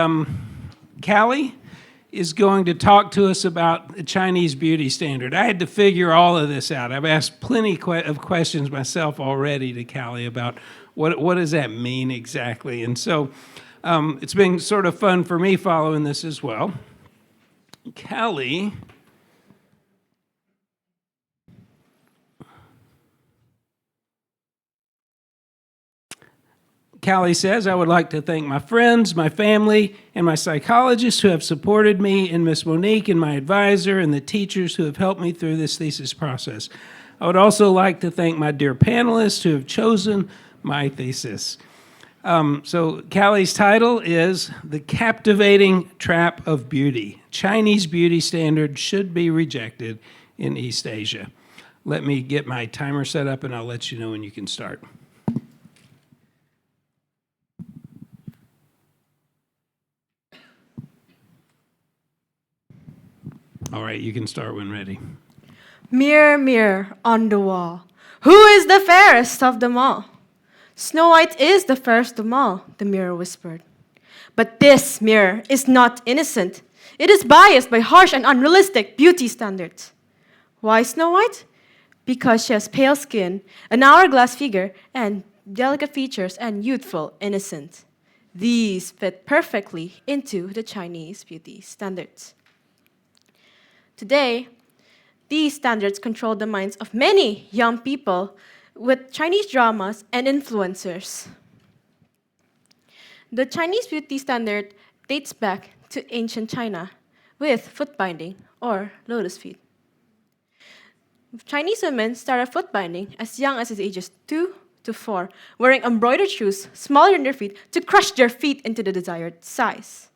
Callie is going to talk to us about the Chinese beauty standard. I had to figure all of this out. I've asked plenty of questions myself already to Callie about what does that mean exactly. And so it's been sort of fun for me following this as well. Callie says, I would like to thank my friends, my family, and my psychologists who have supported me, and Miss Monique and my advisor, and the teachers who have helped me through this thesis process. I would also like to thank my dear panelists who have chosen my thesis. So Callie's title is The Captivating Trap of Beauty. Chinese beauty standard should be rejected in East Asia. Let me get my timer set up and I'll let you know when you can start. All right, you can start when ready. Mirror, mirror on the wall, who is the fairest of them all? Snow White is the fairest of them all, the mirror whispered. But this mirror is not innocent. It is biased by harsh and unrealistic beauty standards. Why Snow White? Because she has pale skin, an hourglass figure, and delicate features and youthful innocence. These fit perfectly into the Chinese beauty standards. Today, these standards control the minds of many young people with Chinese dramas and influencers. The Chinese beauty standard dates back to ancient China with foot binding or lotus feet. Chinese women started foot binding as young as ages 2 to 4, wearing embroidered shoes smaller than their feet to crush their feet into the desired size.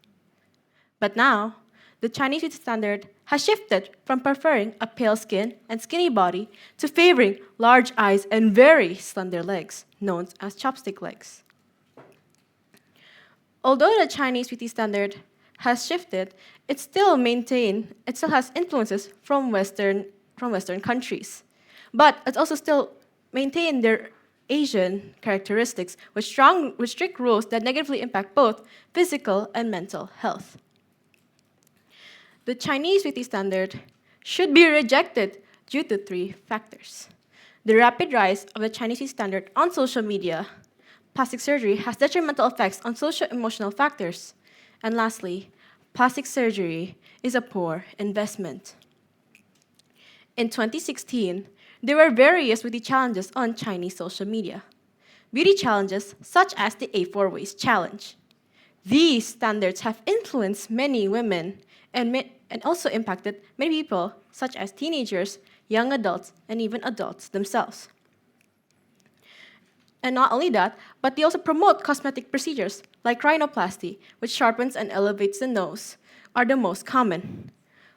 But now, the Chinese beauty standard has shifted from preferring a pale skin and skinny body to favoring large eyes and very slender legs, known as chopstick legs. Although the Chinese beauty standard has shifted, it still has influences from Western countries. But it also still maintained their Asian characteristics with strict rules that negatively impact both physical and mental health. The Chinese beauty standard should be rejected due to 3 factors. The rapid rise of the Chinese beauty standard on social media, plastic surgery has detrimental effects on social-emotional factors, and lastly, plastic surgery is a poor investment. In 2016, there were various beauty challenges on Chinese social media. Beauty challenges such as the A4 Waist Challenge. These standards have influenced many women and also impacted many people, such as teenagers, young adults, and even adults themselves. And not only that, but they also promote cosmetic procedures like rhinoplasty, which sharpens and elevates the nose, are the most common,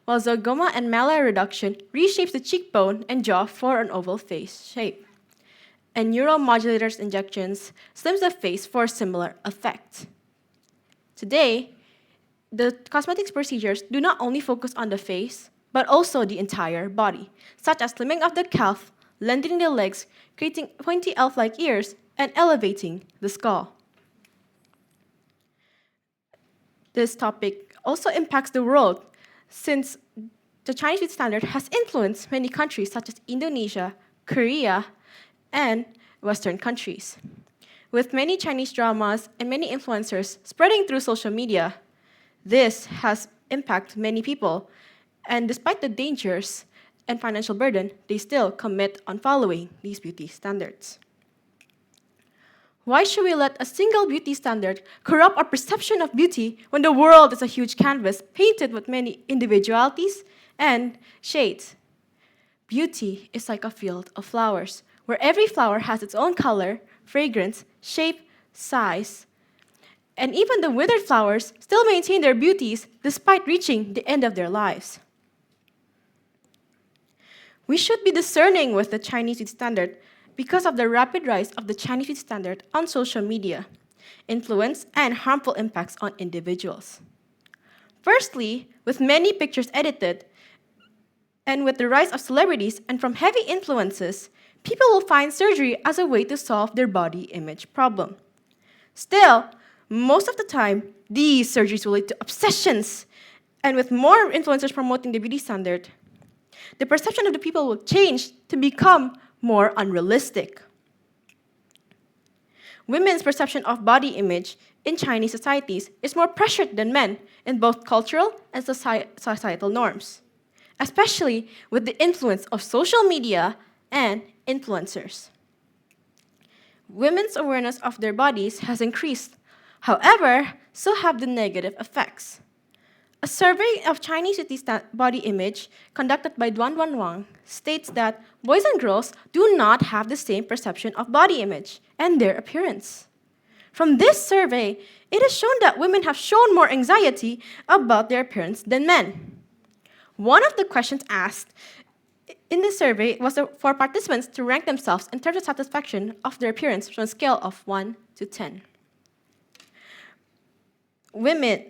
while zygoma and mallar reduction reshapes the cheekbone and jaw for an oval face shape. And neuromodulators injections slims the face for a similar effect. Today, the cosmetics procedures do not only focus on the face, but also the entire body, such as slimming of the calf, lengthening the legs, creating pointy elf-like ears, and elevating the skull. This topic also impacts the world, since the Chinese beauty standard has influenced many countries such as Indonesia, Korea, and Western countries. With many Chinese dramas and many influencers spreading through social media, this has impacted many people, and despite the dangers and financial burden, they still commit on following these beauty standards. Why should we let a single beauty standard corrupt our perception of beauty when the world is a huge canvas painted with many individualities and shades? Beauty is like a field of flowers, where every flower has its own color, fragrance, shape, size, and even the withered flowers still maintain their beauties despite reaching the end of their lives. We should be discerning with the Chinese beauty standard because of the rapid rise of the Chinese beauty standard on social media, influence, and harmful impacts on individuals. Firstly, with many pictures edited, and with the rise of celebrities and from heavy influences, people will find surgery as a way to solve their body image problem. Still, Most of the time, these surgeries will lead to obsessions. And with more influencers promoting the beauty standard, the perception of the people will change to become more unrealistic. Women's perception of body image in Chinese societies is more pressured than men in both cultural and societal norms, especially with the influence of social media and influencers. Women's awareness of their bodies has increased. However, so have the negative effects. A survey of Chinese body image conducted by Duan Wang states that boys and girls do not have the same perception of body image and their appearance. From this survey, it is shown that women have shown more anxiety about their appearance than men. One of the questions asked in this survey was for participants to rank themselves in terms of satisfaction of their appearance from a scale of 1 to 10. Women,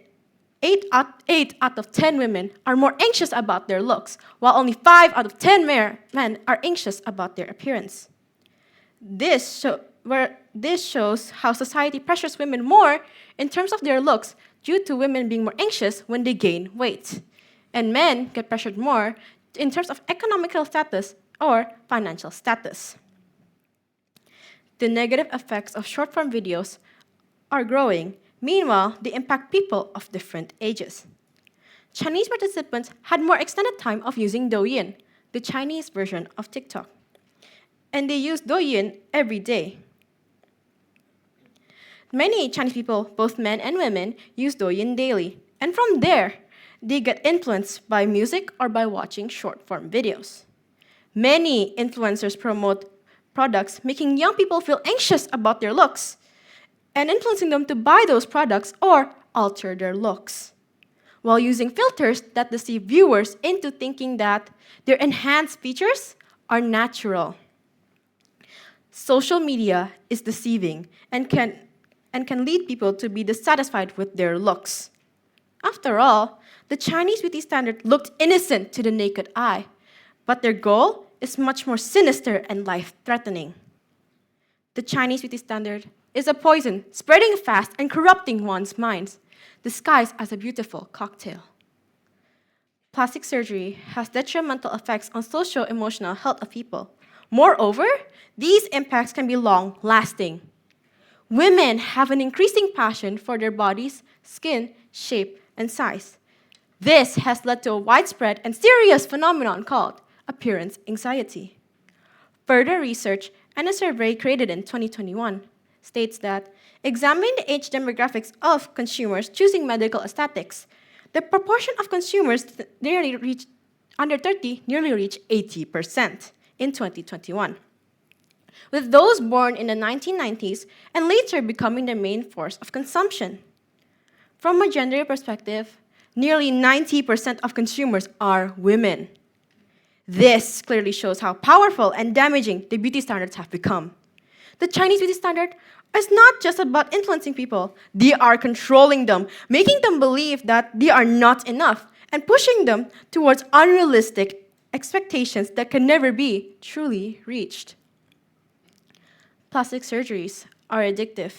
8 out of 10 women are more anxious about their looks, while only 5 out of 10 men are anxious about their appearance. This shows how society pressures women more in terms of their looks due to women being more anxious when they gain weight. And men get pressured more in terms of economical status or financial status. The negative effects of short-form videos are growing. Meanwhile, they impact people of different ages. Chinese participants had more extended time of using Douyin, the Chinese version of TikTok. And they use Douyin every day. Many Chinese people, both men and women, use Douyin daily. And from there, they get influenced by music or by watching short-form videos. Many influencers promote products, making young people feel anxious about their looks and influencing them to buy those products or alter their looks, while using filters that deceive viewers into thinking that their enhanced features are natural. Social media is deceiving and can lead people to be dissatisfied with their looks. After all, the Chinese beauty standard looked innocent to the naked eye, but their goal is much more sinister and life-threatening. The Chinese beauty standard is a poison spreading fast and corrupting one's minds, disguised as a beautiful cocktail. Plastic surgery has detrimental effects on socio-emotional health of people. Moreover, these impacts can be long-lasting. Women have an increasing passion for their bodies, skin, shape, and size. This has led to a widespread and serious phenomenon called appearance anxiety. Further research and a survey created in 2021 states that, examining the age demographics of consumers choosing medical aesthetics, the proportion of consumers under 30 nearly reached 80% in 2021, with those born in the 1990s and later becoming the main force of consumption. From a gender perspective, nearly 90% of consumers are women. This clearly shows how powerful and damaging the beauty standards have become. The Chinese beauty standard is not just about influencing people. They are controlling them, making them believe that they are not enough, and pushing them towards unrealistic expectations that can never be truly reached. Plastic surgeries are addictive.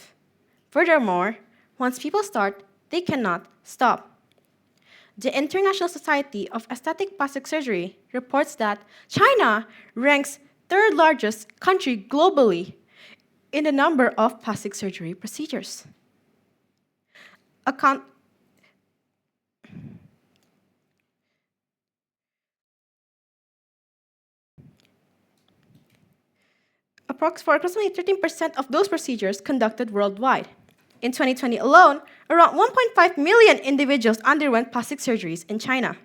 Furthermore, once people start, they cannot stop. The International Society of Aesthetic Plastic Surgery reports that China ranks third largest country globally in the number of plastic surgery procedures. For approximately 13% of those procedures conducted worldwide. In 2020 alone, around 1.5 million individuals underwent plastic surgeries in China.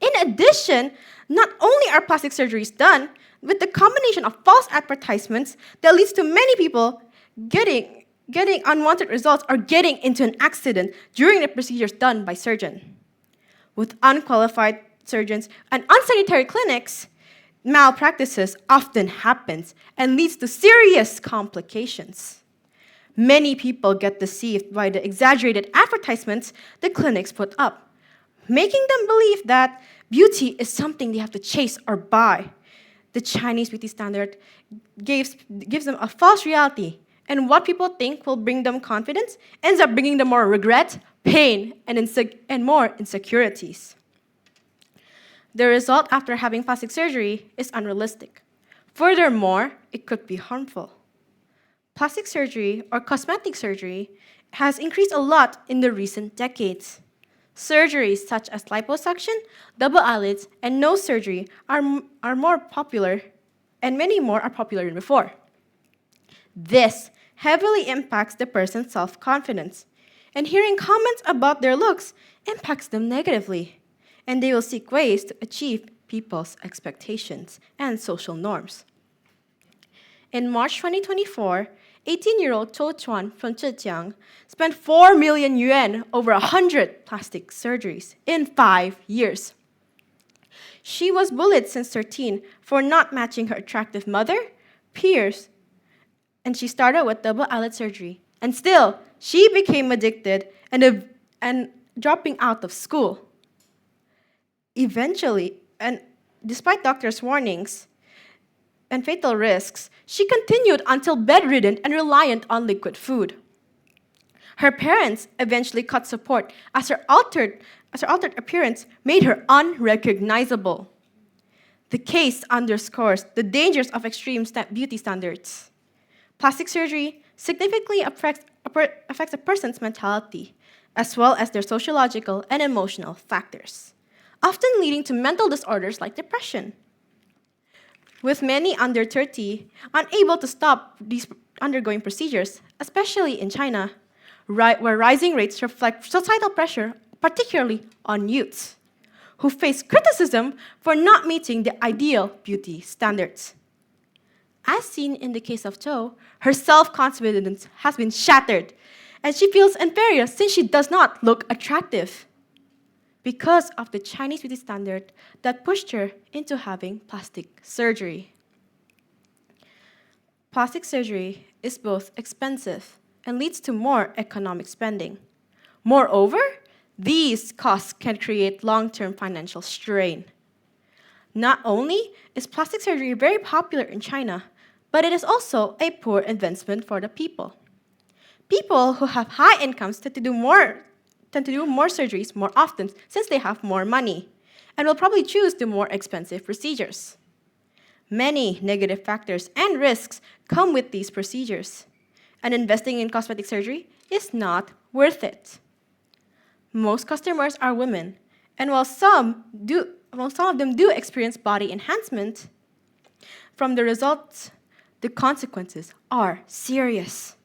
In addition, not only are plastic surgeries done with the combination of false advertisements that leads to many people getting unwanted results or getting into an accident during the procedures done by surgeons. With unqualified surgeons and unsanitary clinics, malpractices often happens and leads to serious complications. Many people get deceived by the exaggerated advertisements the clinics put up, making them believe that beauty is something they have to chase or buy. The Chinese beauty standard gives them a false reality And what people think will bring them confidence ends up bringing them more regret, pain, and more insecurities. The result after having plastic surgery is unrealistic. Furthermore, it could be harmful. Plastic surgery or cosmetic surgery has increased a lot in the recent decades. Surgeries such as liposuction, double eyelids, and nose surgery are more popular, and many more are popular than before. This heavily impacts the person's self-confidence, and hearing comments about their looks impacts them negatively, and they will seek ways to achieve people's expectations and social norms. In March 2024, 18-year-old Cho Chuan from Zhejiang spent 4 million yuan over 100 plastic surgeries in 5 years. She was bullied since 13 for not matching her attractive mother, peers, and she started with double eyelid surgery. And still, she became addicted and dropping out of school. Eventually, and despite doctors' warnings and fatal risks, she continued until bedridden and reliant on liquid food. Her parents eventually cut support as her altered appearance made her unrecognizable. The case underscores the dangers of extreme beauty standards. Plastic surgery significantly affects a person's mentality, as well as their sociological and emotional factors, often leading to mental disorders like depression. With many under 30 unable to stop these undergoing procedures, especially in China, where rising rates reflect societal pressure, particularly on youths, who face criticism for not meeting the ideal beauty standards. As seen in the case of Cho, her self-confidence has been shattered, and she feels inferior since she does not look attractive because of the Chinese beauty standard that pushed her into having plastic surgery. Plastic surgery is both expensive and leads to more economic spending. Moreover, these costs can create long-term financial strain. Not only is plastic surgery very popular in China, but it is also a poor investment for the people. People who have high incomes tend to do more surgeries more often since they have more money, and will probably choose the more expensive procedures. Many negative factors and risks come with these procedures, and investing in cosmetic surgery is not worth it. Most customers are women, and while some of them do experience body enhancement, from the results, the consequences are serious.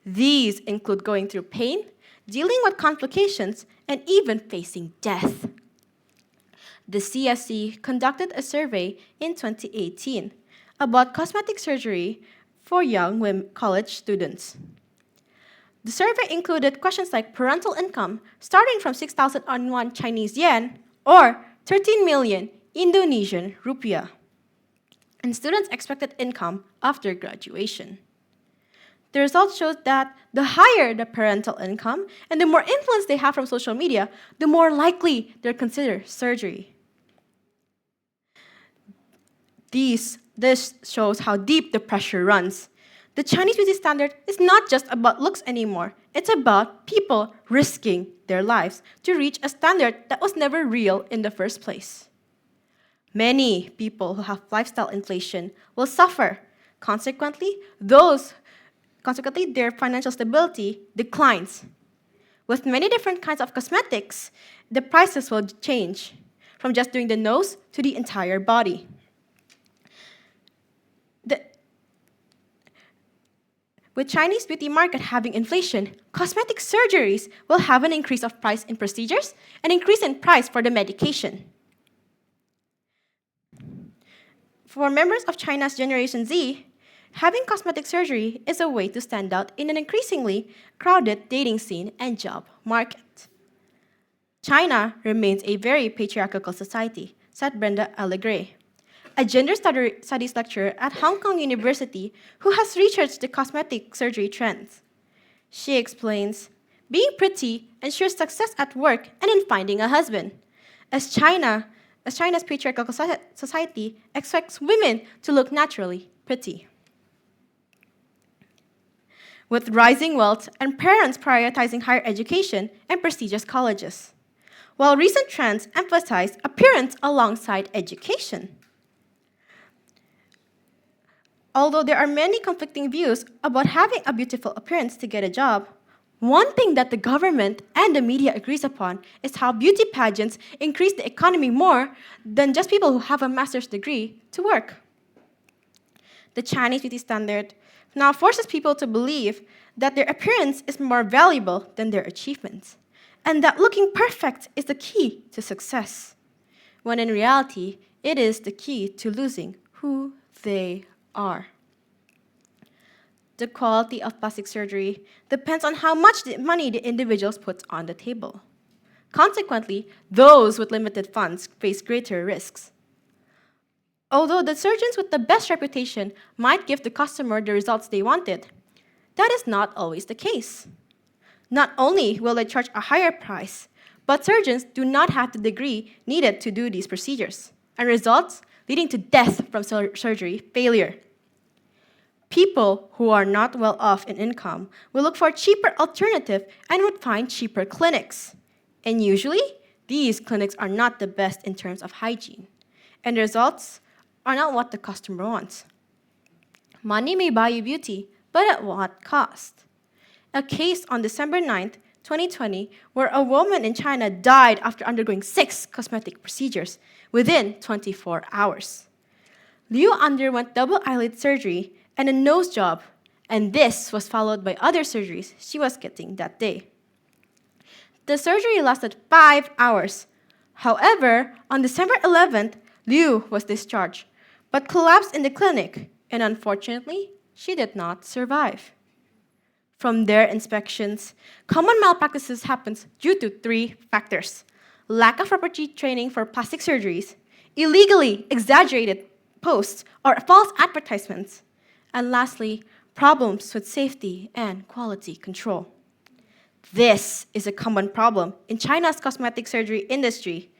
These include going through pain, dealing with complications, and even facing death. The CSC conducted a survey in 2018 about cosmetic surgery for young college students. The survey included questions like parental income starting from 6,001 Chinese yen or 13 million Indonesian rupiah, and students' expected income after graduation. The results showed that the higher the parental income and the more influence they have from social media, the more likely they'll consider surgery. This shows how deep the pressure runs. The Chinese beauty standard is not just about looks anymore. It's about people risking their lives to reach a standard that was never real in the first place. Many people who have lifestyle inflation will suffer. Consequently, their financial stability declines. With many different kinds of cosmetics, the prices will change from just doing the nose to the entire body. With Chinese beauty market having inflation, cosmetic surgeries will have an increase of price in procedures and increase in price for the medication. For members of China's Generation Z, having cosmetic surgery is a way to stand out in an increasingly crowded dating scene and job market. China remains a very patriarchal society, said Brenda Allegre, a gender studies lecturer at Hong Kong University who has researched the cosmetic surgery trends. She explains, being pretty ensures success at work and in finding a husband, as China's patriarchal society expects women to look naturally pretty. with rising wealth and parents prioritizing higher education and prestigious colleges, while recent trends emphasize appearance alongside education. Although there are many conflicting views about having a beautiful appearance to get a job, one thing that the government and the media agrees upon is how beauty pageants increase the economy more than just people who have a master's degree to work. The Chinese beauty standard now forces people to believe that their appearance is more valuable than their achievements, and that looking perfect is the key to success, when in reality, it is the key to losing who they are. The quality of plastic surgery depends on how much money the individuals put on the table. Consequently, those with limited funds face greater risks. Although the surgeons with the best reputation might give the customer the results they wanted, that is not always the case. Not only will they charge a higher price, but surgeons do not have the degree needed to do these procedures, and results leading to death from surgery failure. People who are not well off in income will look for a cheaper alternative and would find cheaper clinics. And usually, these clinics are not the best in terms of hygiene, and the results are not what the customer wants. Money may buy you beauty, but at what cost? A case on December 9th, 2020, where a woman in China died after undergoing 6 cosmetic procedures within 24 hours. Liu underwent double eyelid surgery and a nose job, and this was followed by other surgeries she was getting that day. The surgery lasted 5 hours. However, on December 11th, Liu was discharged, but collapsed in the clinic, and unfortunately, she did not survive. From their inspections, common malpractices happens due to 3 factors: lack of proper training for plastic surgeries, illegally exaggerated posts or false advertisements, and lastly, problems with safety and quality control. This is a common problem in China's cosmetic surgery industry.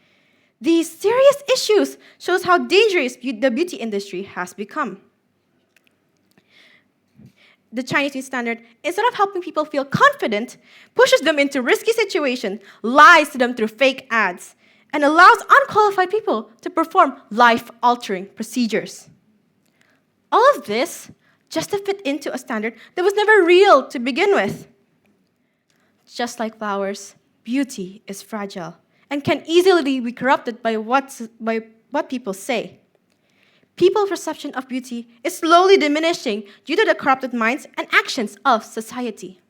These serious issues shows how dangerous the beauty industry has become. The Chinese beauty standard, instead of helping people feel confident, pushes them into risky situations, lies to them through fake ads, and allows unqualified people to perform life-altering procedures. All of this just to fit into a standard that was never real to begin with. Just like flowers, beauty is fragile and can easily be corrupted by what people say. People's perception of beauty is slowly diminishing due to the corrupted minds and actions of society.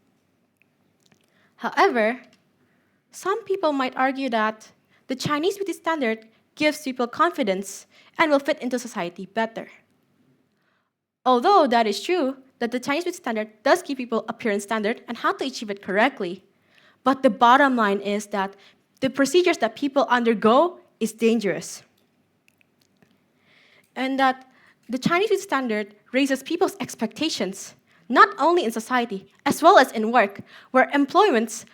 However, some people might argue that the Chinese beauty standard gives people confidence and will fit into society better. Although that is true, that the Chinese beauty standard does give people appearance standard and how to achieve it correctly, but the bottom line is that the procedures that people undergo is dangerous. And that the Chinese beauty standard raises people's expectations, not only in society, as well as in work, where employments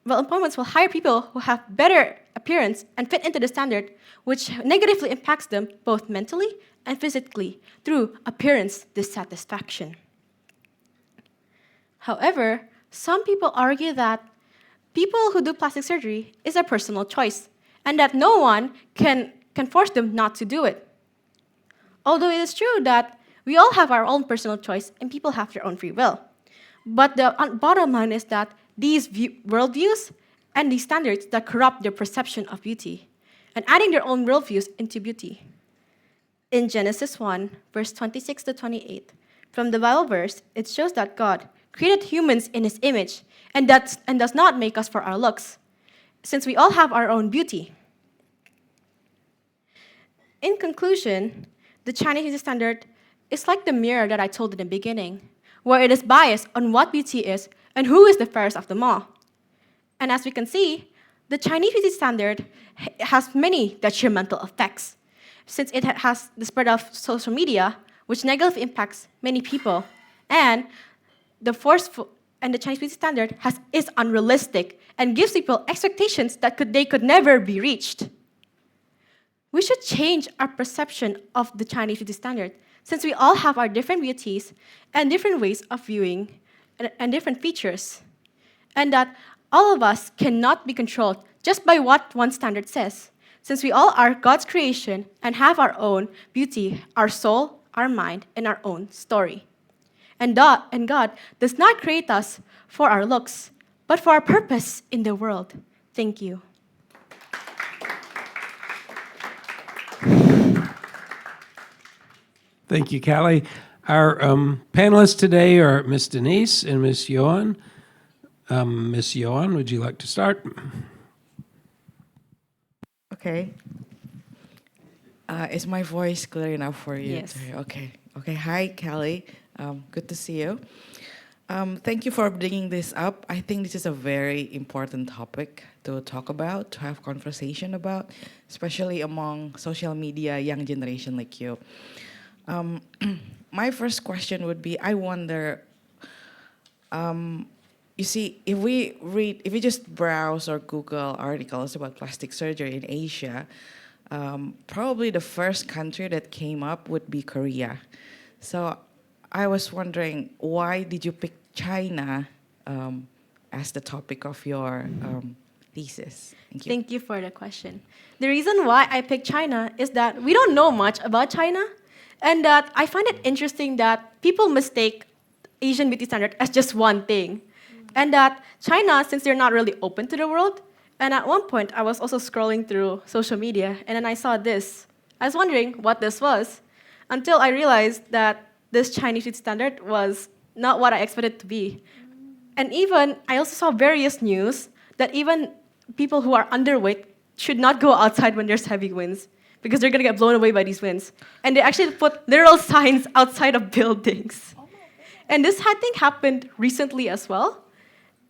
will hire people who have better appearance and fit into the standard, which negatively impacts them both mentally and physically through appearance dissatisfaction. However, some people argue that people who do plastic surgery is a personal choice, and that no one can force them not to do it. Although it is true that we all have our own personal choice and people have their own free will. But the bottom line is that these worldviews and these standards that corrupt their perception of beauty and adding their own worldviews into beauty. In Genesis 1, verse 26 to 28, from the Bible verse, it shows that God created humans in his image and does not make us for our looks, since we all have our own beauty. In conclusion, the Chinese beauty standard is like the mirror that I told in the beginning, where it is biased on what beauty is and who is the fairest of them all. And as we can see, the Chinese beauty standard has many detrimental effects, since it has the spread of social media, which negatively impacts many people, and the Chinese beauty standard is unrealistic and gives people expectations that they could never be reached. We should change our perception of the Chinese beauty standard, since we all have our different beauties and different ways of viewing and different features, and that all of us cannot be controlled just by what one standard says, since we all are God's creation and have our own beauty, our soul, our mind, and our own story. And God does not create us for our looks, but for our purpose in the world. Thank you. Thank you, Callie. Our panelists today are Ms. Denise and Ms. Yohan. Ms. Yohan, would you like to start? Okay. Is my voice clear enough for you? Yes. Okay. Okay. Hi, Callie. Good to see you. Thank you for bringing this up. I think this is a very important topic to talk about, to have conversation about, especially among social media young generation like you. My first question would be, I wonder, you see, if we just browse or Google articles about plastic surgery in Asia, probably the first country that came up would be Korea. So I was wondering, why did you pick China as the topic of your thesis? Thank you. Thank you for the question. The reason why I picked China is that we don't know much about China, and that I find it interesting that people mistake Asian beauty standard as just one thing. And that China, since they're not really open to the world, and at one point I was also scrolling through social media, and then I saw this. I was wondering what this was, until I realized that this Chinese beauty standard was not what I expected it to be. And even, I also saw various news that even people who are underweight should not go outside when there's heavy winds, because they're gonna get blown away by these winds. And they actually put literal signs outside of buildings. And this, I think, happened recently as well.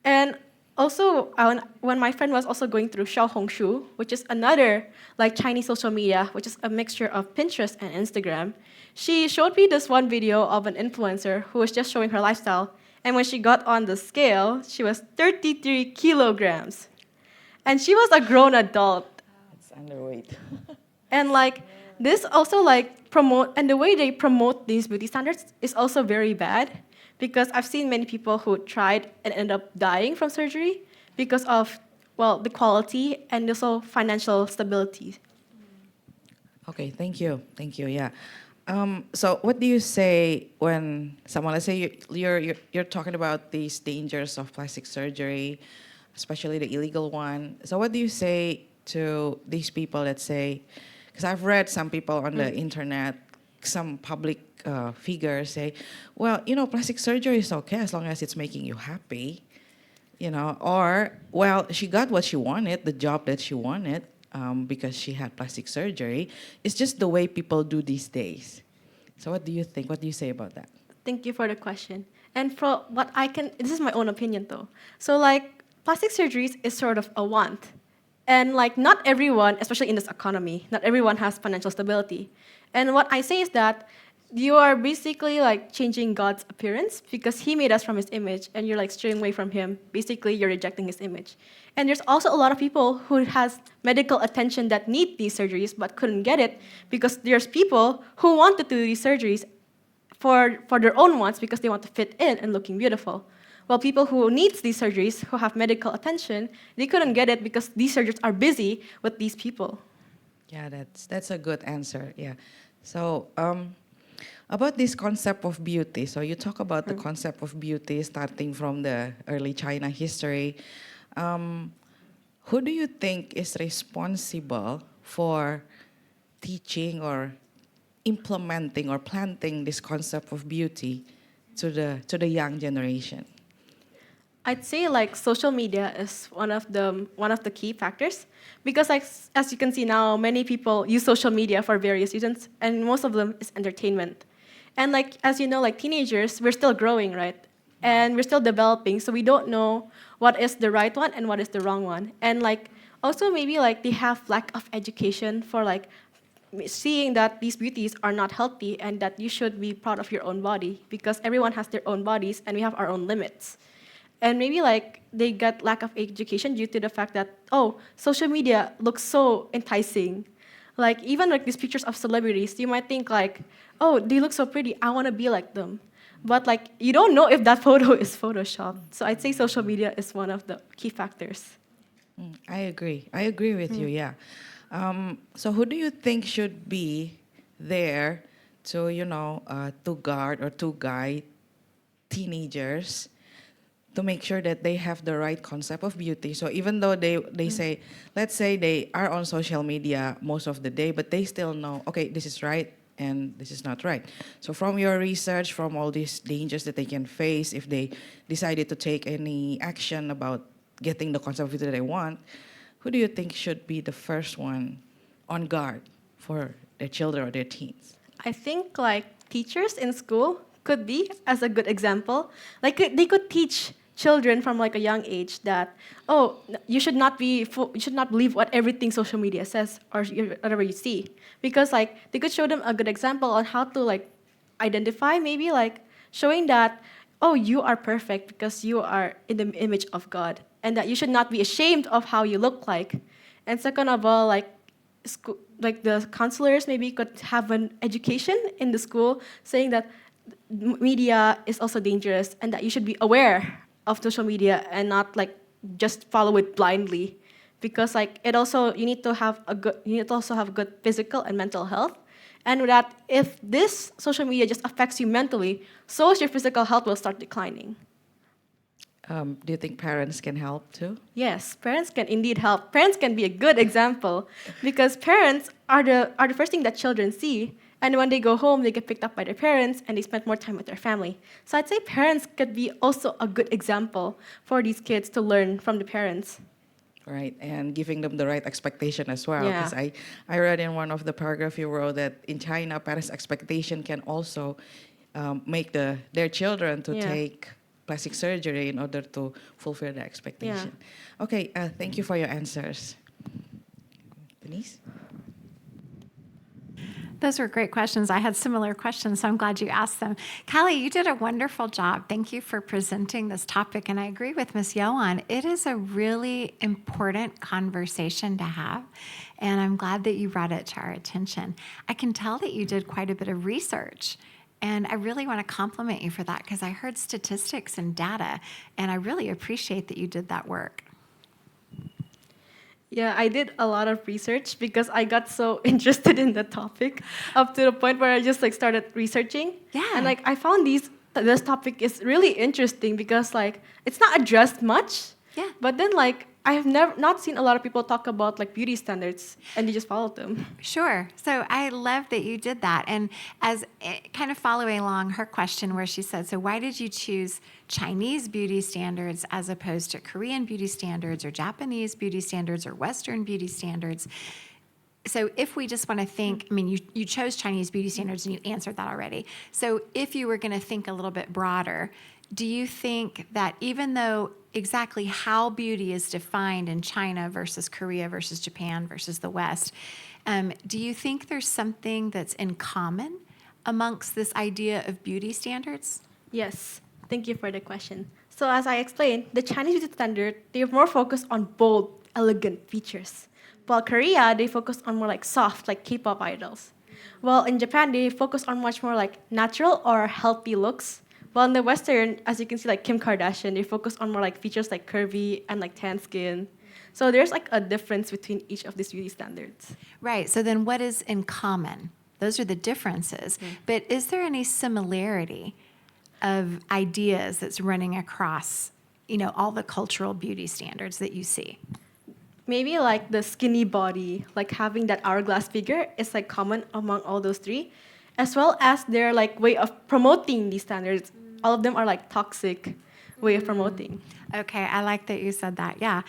And also, when my friend was also going through Xiaohongshu, which is another like Chinese social media, which is a mixture of Pinterest and Instagram, she showed me this one video of an influencer who was just showing her lifestyle. And when she got on the scale, she was 33 kilograms. And she was a grown adult. It's underweight. And like this also like and the way they promote these beauty standards is also very bad, because I've seen many people who tried and ended up dying from surgery because of, well, the quality and also financial stability. Okay, thank you. Thank you, yeah. So what do you say when someone, let's say you're talking about these dangers of plastic surgery, especially the illegal one. So what do you say to these people that say, because I've read some people on the internet, some public figures say, well, plastic surgery is okay as long as it's making you happy, or, well, she got what she wanted, the job that she wanted, because she had plastic surgery. It's just the way people do these days. So what do you think? What do you say about that? Thank you for the question. And for what this is my own opinion though. So like plastic surgeries is sort of a want. And like not everyone, especially in this economy, not everyone has financial stability. And what I say is that you are basically like changing God's appearance, because he made us from his image and you're like straying away from him. Basically, you're rejecting his image. And there's also a lot of people who has medical attention that need these surgeries but couldn't get it, because there's people who want to do these surgeries for their own wants, because they want to fit in and looking beautiful. While people who need these surgeries, who have medical attention, they couldn't get it because these surgeons are busy with these people. Yeah, that's a good answer. Yeah. So about this concept of beauty. So you talk about the concept of beauty starting from the early China history. Who do you think is responsible for teaching or implementing or planting this concept of beauty to the young generation? I'd say like social media is one of the key factors, because like as you can see now, many people use social media for various reasons, and most of them is entertainment. And like as you know, like teenagers, we're still growing, right? And we're still developing, so we don't know what is the right one and what is the wrong one. And like also maybe like they have lack of education for like seeing that these beauties are not healthy and that you should be proud of your own body, because everyone has their own bodies and we have our own limits. And maybe like they get lack of education due to the fact that, oh, social media looks so enticing. Like even like these pictures of celebrities, you might think like, oh, they look so pretty, I want to be like them. But like you don't know if that photo is photoshopped. So I'd say social media is one of the key factors. I agree. I agree with you. Yeah. So who do you think should be there to to guard or to guide teenagers to make sure that they have the right concept of beauty? So even though they say, let's say they are on social media most of the day, but they still know, okay, this is right and this is not right. So from your research, from all these dangers that they can face if they decided to take any action about getting the concept of beauty that they want, who do you think should be the first one on guard for their children or their teens? I think like teachers in school could be as a good example. Like they could teach children from like a young age that you should not you should not believe what everything social media says or whatever you see, because like they could show them a good example on how to like identify, maybe like showing that you are perfect because you are in the image of God, and that you should not be ashamed of how you look like. And second of all, like school, like the counselors maybe could have an education in the school saying that media is also dangerous and that you should be aware of social media and not like just follow it blindly, because like it also you need to also have good physical and mental health, and that if this social media just affects you mentally, so is your physical health will start declining. Do you think parents can help too? Yes, parents can indeed help. Parents can be a good example because parents are the first thing that children see. And when they go home, they get picked up by their parents and they spend more time with their family. So I'd say parents could be also a good example for these kids to learn from the parents. Right, and giving them the right expectation as well. Yeah. Because I read in one of the paragraph you wrote that in China, parents' expectation can also make their children to Yeah. take plastic surgery in order to fulfill the expectation. Okay, thank you for your answers. Denise? Those were great questions. I had similar questions, so I'm glad you asked them. Callie, you did a wonderful job. Thank you for presenting this topic. And I agree with Ms. Yohan. It is a really important conversation to have. And I'm glad that you brought it to our attention. I can tell that you did quite a bit of research. And I really want to compliment you for that because I heard statistics and data. And I really appreciate that you did that work. Yeah, I did a lot of research because I got so interested in the topic up to the point where I just like started researching. Yeah. And like I found this topic is really interesting because like it's not addressed much. Yeah. But then like I have not seen a lot of people talk about like beauty standards and they just followed them. Sure. So I love that you did that. And as kind of following along her question where she said, so why did you choose Chinese beauty standards as opposed to Korean beauty standards or Japanese beauty standards or Western beauty standards? So if we just want to think, I mean, you chose Chinese beauty standards and you answered that already. So if you were going to think a little bit broader, do you think that even though exactly how beauty is defined in China versus Korea versus Japan versus the West, do you think there's something that's in common amongst this idea of beauty standards? Yes, thank you for the question. So as I explained, the Chinese beauty standard, they're more focused on bold, elegant features. While Korea, they focus on more like soft, like K-pop idols. While in Japan, they focus on much more like natural or healthy looks. While in the Western, as you can see, like Kim Kardashian, they focus on more like features like curvy and like tan skin. So there's like a difference between each of these beauty standards. Right. So then what is in common? Those are the differences. But is there any similarity of ideas that's running across, all the cultural beauty standards that you see? Maybe like the skinny body, like having that hourglass figure is like common among all those three, as well as their like way of promoting these standards. All of them are like toxic way of promoting. Okay, I like that you said that. Yeah.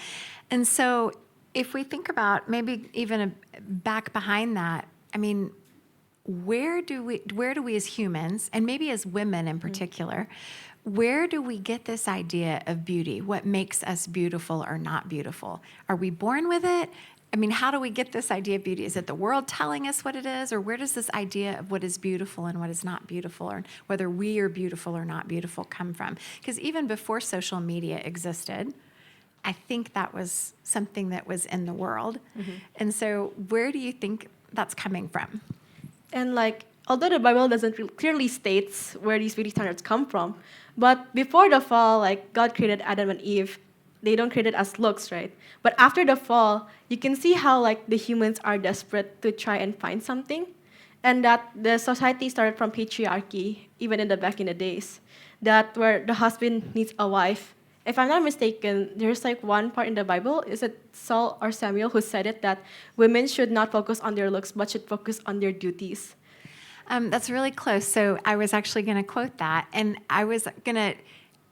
And so if we think about maybe even back behind that, I mean, where do we as humans, and maybe as women in particular, where do we get this idea of beauty? What makes us beautiful or not beautiful? Are we born with it? I mean, how do we get this idea of beauty? Is it the world telling us what it is? Or where does this idea of what is beautiful and what is not beautiful, or whether we are beautiful or not beautiful, come from? Because even before social media existed, I think that was something that was in the world. And so where do you think that's coming from? And like although the Bible doesn't clearly states where these beauty standards come from, but before the fall, like God created Adam and Eve, they don't create it as looks, right? But after the fall, you can see how like the humans are desperate to try and find something, and that the society started from patriarchy, even in the back in the days, that where the husband needs a wife. If I'm not mistaken, there's like one part in the Bible, is it Saul or Samuel who said it, that women should not focus on their looks, but should focus on their duties. That's really close. So I was actually going to quote that, and I was going to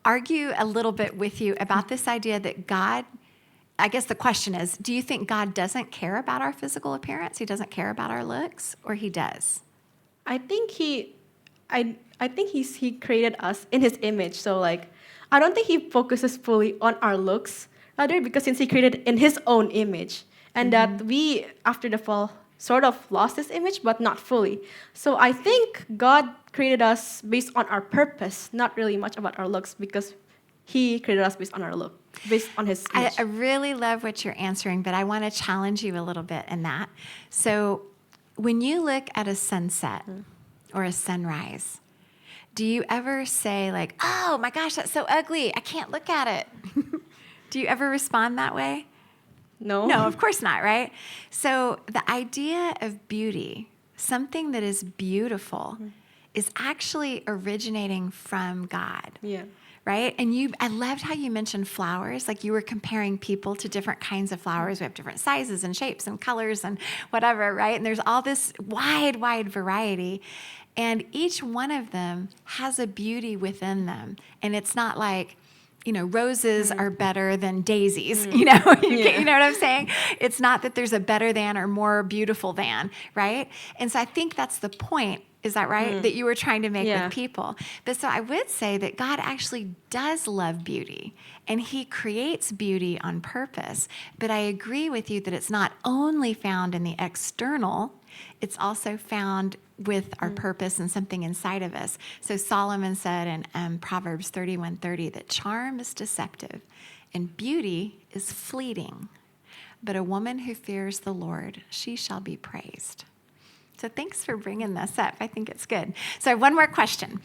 argue a little bit with you about this idea that God, I guess the question is, do you think God doesn't care about our physical appearance? He doesn't care about our looks, or he does? I think I think he created us in his image. So like, I don't think he focuses fully on our looks, rather because since he created in his own image, and that we after the fall sort of lost this image, but not fully. So I think God created us based on our purpose, not really much about our looks, because he created us based on our look, based on his image. I really love what you're answering, but I want to challenge you a little bit in that. So when you look at a sunset or a sunrise, do you ever say like, oh my gosh, that's so ugly, I can't look at it? Do you ever respond that way? No? No, of course not, right? So the idea of beauty, something that is beautiful, is actually originating from God. Yeah. Right? And I loved how you mentioned flowers. Like you were comparing people to different kinds of flowers. We have different sizes and shapes and colors and whatever, right? And there's all this wide variety. And each one of them has a beauty within them. And it's not like, roses are better than daisies, you know what I'm saying? It's not that there's a better than or more beautiful than, right? And so I think that's the point. Is that right? That you were trying to make with people. But so I would say that God actually does love beauty, and he creates beauty on purpose. But I agree with you that it's not only found in the external, it's also found with our purpose and something inside of us. So Solomon said in Proverbs 31:30 that charm is deceptive and beauty is fleeting. But a woman who fears the Lord, she shall be praised. So thanks for bringing this up. I think it's good. So I have one more question.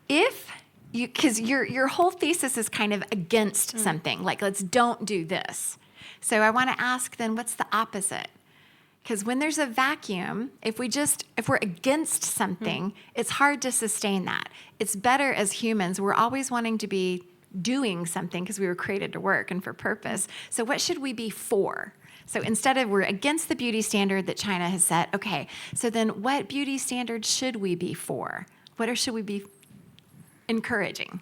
Because your whole thesis is kind of against something, like don't do this. So I want to ask then, what's the opposite? Because when there's a vacuum, if we're against something, it's hard to sustain that. It's better as humans, we're always wanting to be doing something because we were created to work and for purpose. So what should we be for? So instead of we're against the beauty standard that China has set, okay, so then what beauty standard should we be for? What should we be encouraging?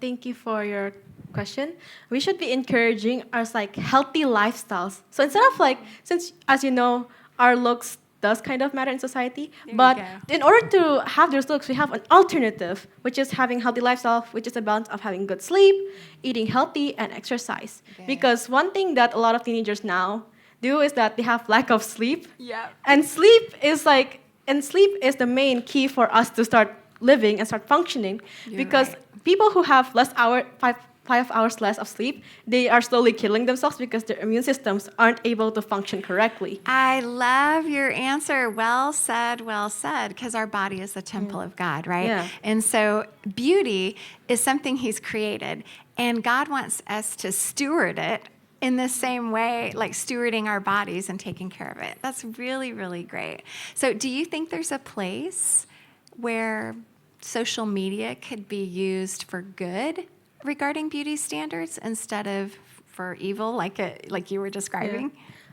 Thank you for your question. We should be encouraging us like healthy lifestyles. So instead of like, since as you know, our looks does kind of matter in society, but in order to have those looks, we have an alternative, which is having healthy lifestyle, which is a balance of having good sleep, eating healthy, and exercise. Okay. Because one thing that a lot of teenagers now do is that they have lack of sleep. Yeah. And sleep is the main key for us to start living and start functioning. You're because right. people who have 5 hours less of sleep, they are slowly killing themselves because their immune systems aren't able to function correctly. I love your answer. Well said, because our body is the temple of God, right? Yeah. And so beauty is something he's created, and God wants us to steward it in the same way, like stewarding our bodies and taking care of it. That's really, really great. So do you think there's a place where social media could be used for good regarding beauty standards instead of for evil, like you were describing?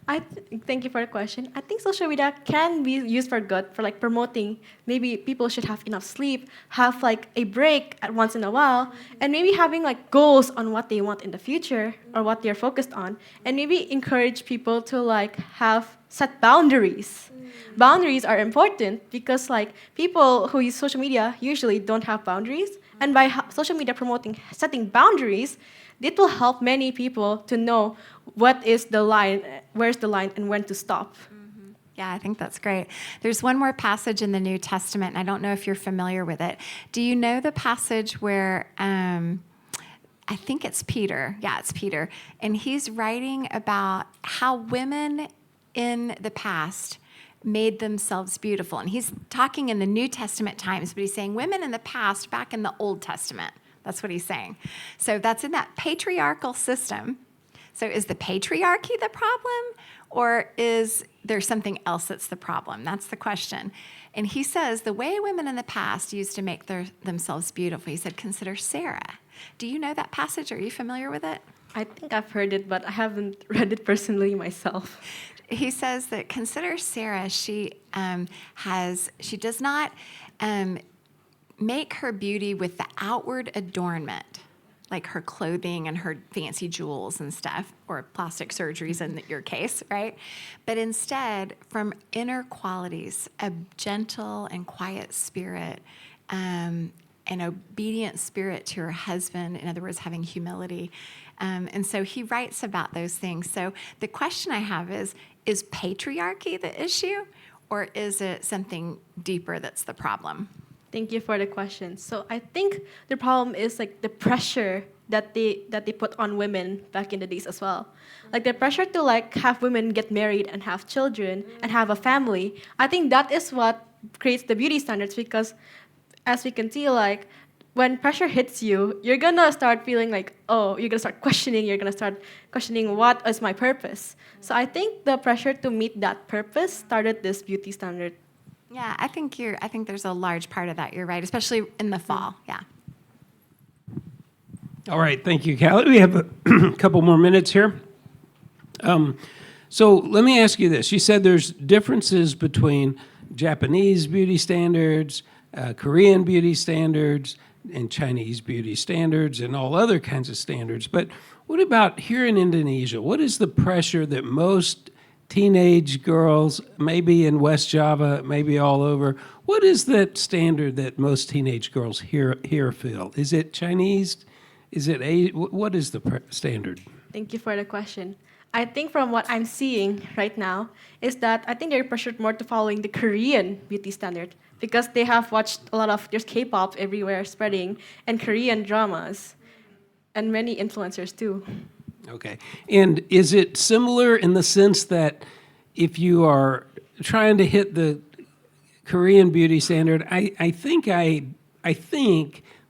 Yeah. Thank you for the question. I think social media can be used for good, for like promoting. Maybe people should have enough sleep, have like a break at once in a while, and maybe having like goals on what they want in the future or what they're focused on, and maybe encourage people to like have set boundaries. Boundaries are important because like people who use social media usually don't have boundaries, and by social media promoting setting boundaries, it will help many people to know what is the line, where's the line, and when to stop. Yeah, I think that's great. There's one more passage in the New Testament, and I don't know if you're familiar with it. Do you know the passage where, I think it's Peter. Yeah, it's Peter. And he's writing about how women in the past made themselves beautiful. And he's talking in the New Testament times, but he's saying women in the past, back in the Old Testament. That's what he's saying. So that's in that patriarchal system. So is the patriarchy the problem, or is there something else that's the problem? That's the question. And he says the way women in the past used to make themselves beautiful, he said, consider Sarah. Do you know that passage? Are you familiar with it? I think I've heard it, but I haven't read it personally myself. He says that consider Sarah. She does not make her beauty with the outward adornment, like her clothing and her fancy jewels and stuff, or plastic surgeries in your case, right? But instead, from inner qualities, a gentle and quiet spirit, an obedient spirit to her husband, in other words, having humility. And so he writes about those things. So the question I have is patriarchy the issue, or is it something deeper that's the problem? Thank you for the question. So I think the problem is like the pressure that they put on women back in the days as well. Like the pressure to like have women get married and have children and have a family. I think that is what creates the beauty standards, because as we can see, like when pressure hits you, you're gonna start feeling like, oh, you're gonna start questioning what is my purpose. So I think the pressure to meet that purpose started this beauty standard. Yeah, I think there's a large part of that. You're right, especially in the fall. Yeah. All right, thank you, Callie. We have a couple more minutes here. So let me ask you this. You said there's differences between Japanese beauty standards, Korean beauty standards, and Chinese beauty standards, and all other kinds of standards. But what about here in Indonesia? What is the pressure that most teenage girls, maybe in West Java, maybe all over, what is that standard that most teenage girls here feel? Is it Chinese? Is it what is the standard? Thank you for the question. I think from what I'm seeing right now is that I think they're pressured more to following the Korean beauty standard, because they have watched a lot of, there's K-pop everywhere spreading, and Korean dramas, and many influencers too. Okay. And is it similar in the sense that if you are trying to hit the Korean beauty standard, I think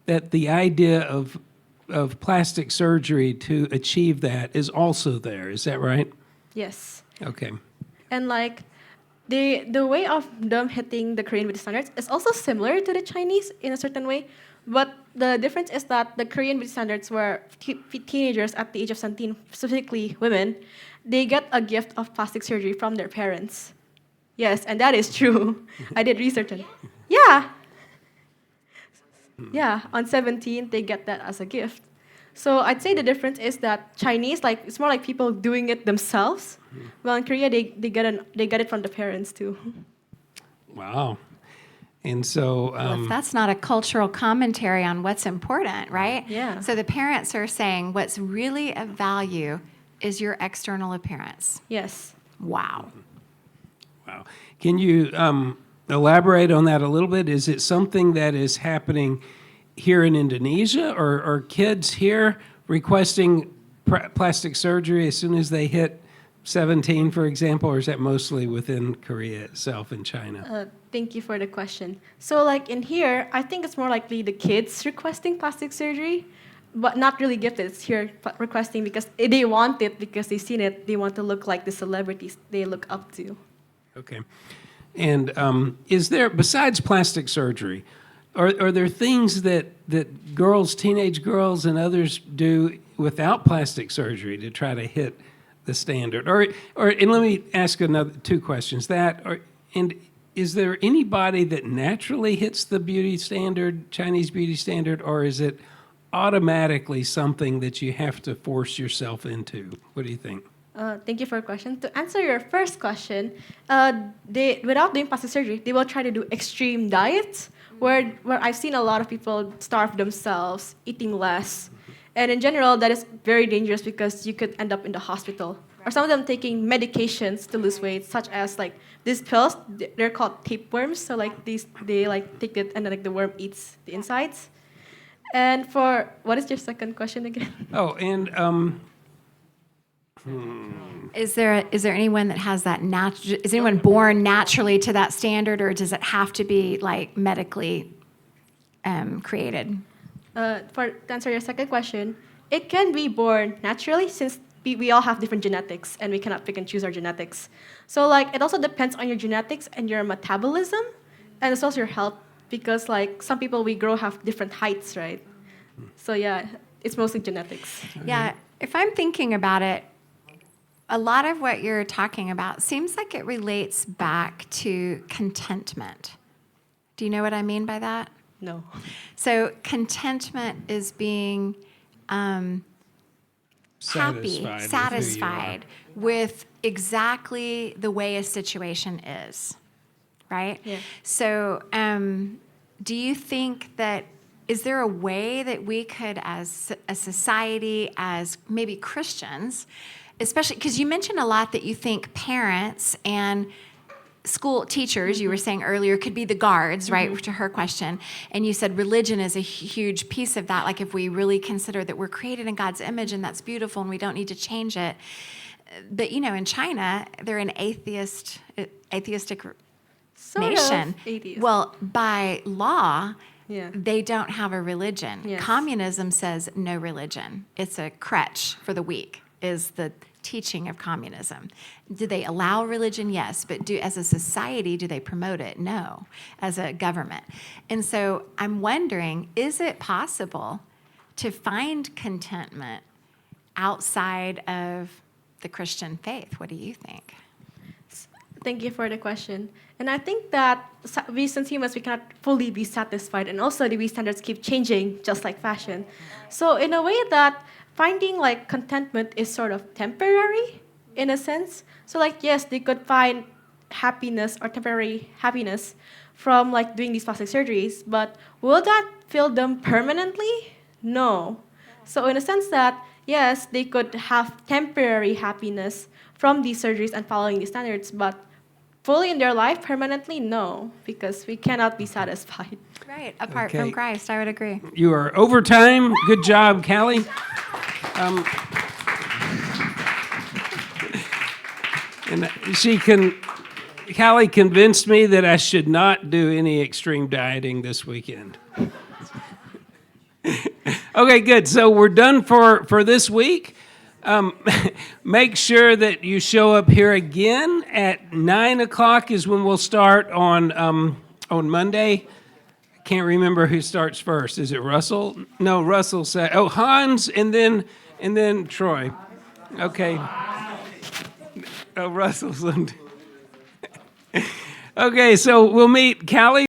that the idea of plastic surgery to achieve that is also there. Is that right? Yes. Okay. And like the way of them hitting the Korean beauty standards is also similar to the Chinese in a certain way, but the difference is that the Korean beauty standards were teenagers at the age of 17, specifically women, they get a gift of plastic surgery from their parents. Yes, and that is true. I did research on it. Yeah. Yeah, on 17, they get that as a gift. So I'd say the difference is that Chinese, like it's more like people doing it themselves. Well, in Korea, they get it from the parents too. Wow. And so, Well, if that's not a cultural commentary on what's important, right? Yeah. So the parents are saying what's really of value is your external appearance. Yes. Wow. wow. Can you elaborate on that a little bit? Is it something that is happening here in Indonesia, or are kids here requesting plastic surgery as soon as they hit 17, for example, or is that mostly within Korea itself and China? Thank you for the question. So like in here, I think it's more likely the kids requesting plastic surgery, but not really gifted. It's here requesting because they want it, because they've seen it. They want to look like the celebrities they look up to. Okay. And is there, besides plastic surgery, are there things that girls, teenage girls and others do without plastic surgery to try to hit the standard? And let me ask two questions. And is there anybody that naturally hits the beauty standard, Chinese beauty standard, or is it automatically something that you have to force yourself into? What do you think? Thank you for your question. To answer your first question, without doing plastic surgery, they will try to do extreme diets, where I've seen a lot of people starve themselves, eating less. And in general, that is very dangerous because you could end up in the hospital. Or some of them taking medications to lose weight, such as like these pills, they're called tapeworms. So like they like take it and then like the worm eats the insides. And for, what is your second question again? Oh, and Is there anyone that has that is anyone born naturally to that standard, or does it have to be like medically created? To answer your second question, it can be born naturally since we all have different genetics and we cannot pick and choose our genetics. So like it also depends on your genetics and your metabolism, and it's also your health because like some people we grow have different heights, right? So yeah, it's mostly genetics. Yeah, if I'm thinking about it, a lot of what you're talking about seems like it relates back to contentment. Do you know what I mean by that? No. So contentment is being happy, satisfied with exactly the way a situation is, right? Yeah. So do you think that, is there a way that we could, as a society, as maybe Christians, especially, because you mentioned a lot that you think parents and school teachers, you were saying earlier, could be the guards, right, to her question. And you said religion is a huge piece of that. Like if we really consider that we're created in God's image and that's beautiful and we don't need to change it. But, you know, in China, they're an atheistic Sort nation. of atheist. Well, by law, Yeah. they don't have a religion. Yes. Communism says no religion. It's a crutch for the weak, is the teaching of communism. Do they allow religion? Yes. But as a society, do they promote it? No, as a government. And so I'm wondering, is it possible to find contentment outside of the Christian faith? What do you think? Thank you for the question. And I think that we, since humans, we cannot fully be satisfied, and also the standards keep changing, just like fashion. So in a way that finding like contentment is sort of temporary, in a sense. So like yes, they could find happiness or temporary happiness from like doing these plastic surgeries, but will that fill them permanently? No. So in a sense that yes, they could have temporary happiness from these surgeries and following these standards, but fully in their life permanently, no, because we cannot be satisfied. Right, apart Okay. from Christ, I would agree. You are overtime. Good job, Callie. And Callie convinced me that I should not do any extreme dieting this weekend. Okay, good. So we're done for this week. Make sure that you show up here again at 9 o'clock is when we'll start on Monday. I can't remember who starts first. Is it Russell? No, Russell said. Oh, Hans, and then Troy. Okay. Oh, Russell's. Okay, so we'll meet Callie.